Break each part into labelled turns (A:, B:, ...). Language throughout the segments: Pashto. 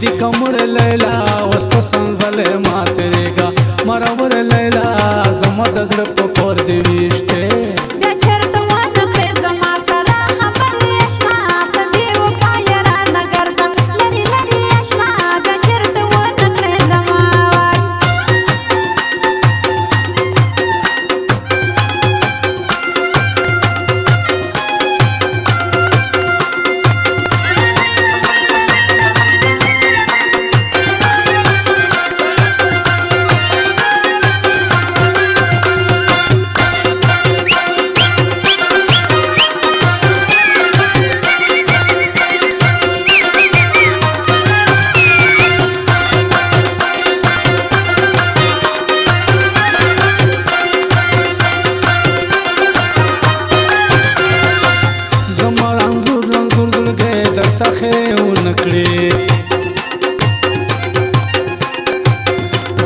A: دی کمر لیلا اوس په سنځلې ماتېږه مرور لیلا زما د زړه په کور دی ویشته
B: بیا چېرته ونه کړې زما سره خبرې اشنا ته بې وفایه رانه ګرځه لرې لرې اشنا بیا چېرته ونه کړې زما وای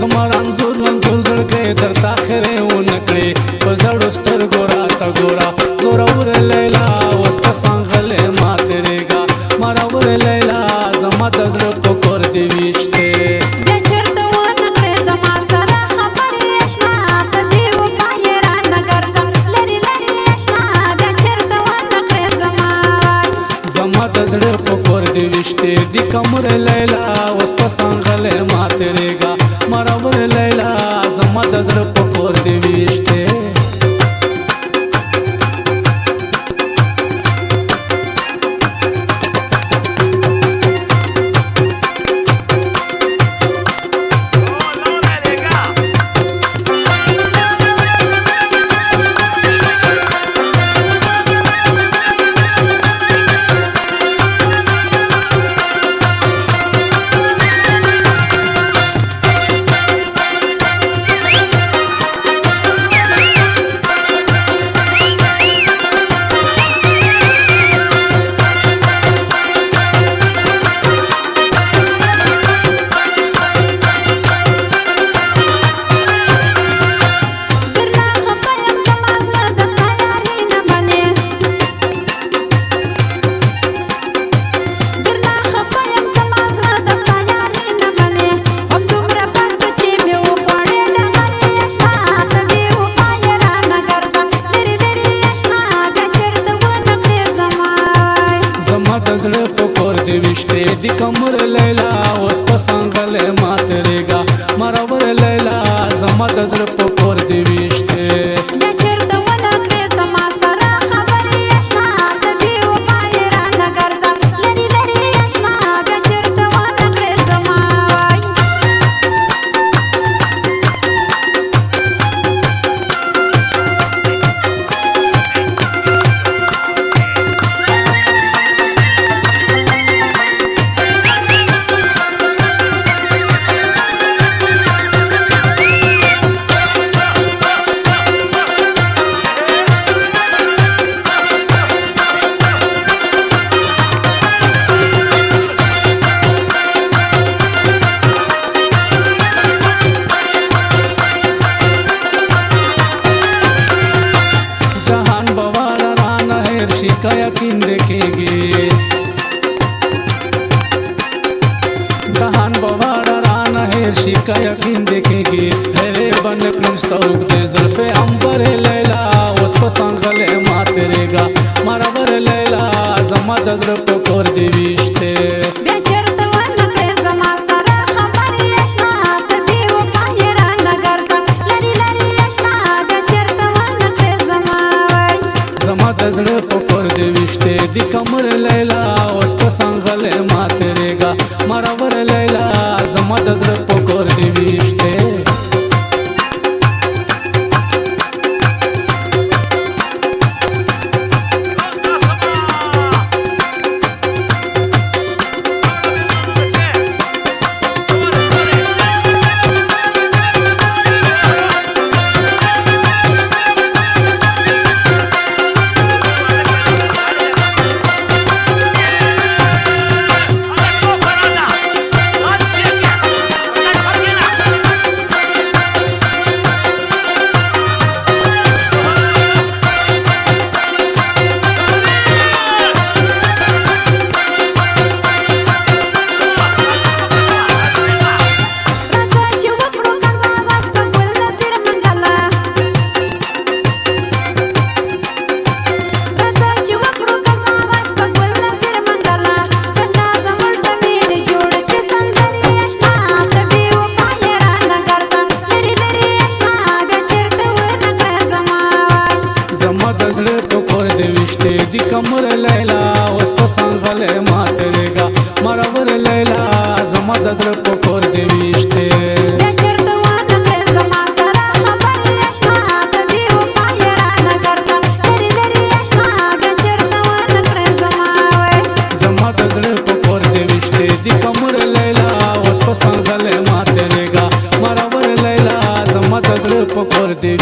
A: زما رنځور رنځور زړګی درته خیرې ونه کړې په زړو سترګو راته ګوره زورور لیلا اوس په سنځلې ماتېږه مرور لیلا زما د زړه په کور دې ویشتې
B: بیا چېرته ونه کړې زما سره خبرې اشنا ته بې وفایه رانه ګرځه لرې لرې اشنا بیا چېرته ونه کړې زما وای
A: زما د زړه په کور دې ویشتې دی کمر لیلا اوس په سنځلې ماتېږه مرور لیلا زما د زړه په کور دې ویشتې زړه په کور دې ویشتې دی کمر لیلا اوس په سنځلې ماتېږه مرور لیلا زما د زړه په کور دې ویشتې
B: بیا چېرته ونه کړې زما سره خبرې اشنا ته بې وفایه رانه ګرځه لرې لرې اشنا بیا چېرته ونه کړې زما وای
A: का यकीन देखेगी जहान बवाड़ा राना हेरशी का यकीन देखेगी हेरे बन प्रिंस्तौक दे जुल्फे अंबर लैला उस पर संगले मातेरेगा मरवर लैला जमा दजर को कोर दे विश्ते
B: بیا چېرته ونه کړې زما سره خبرې اشنا ته بې وفایه رانه ګرځه لرې لرې اشنا بیا چېرته ونه کړې زما وای
A: زما د زړه په کور دې ویشتې دی کمر لیلا اوس په سنځلې ماتېږه مرور لیلا زما د زړه په کور دې ویشتې زما د زړه په کور دې وشتې دي کمر لیلا اوس په څنګه ما ترېګا مرور لیلا زما د زړه په کور دې وشتې
B: بیا چېرته ونه کړې زما سره خبرې اشنا ته بې وفا یې رانه ګرځه لرې لرې اشنا بیا چېرته ونه کړې زما وای
A: زما د زړه په کور دې وشتې دي کمر لیلا اوس په څنګه ما ترېګا مرور لیلا زما د زړه په کور دې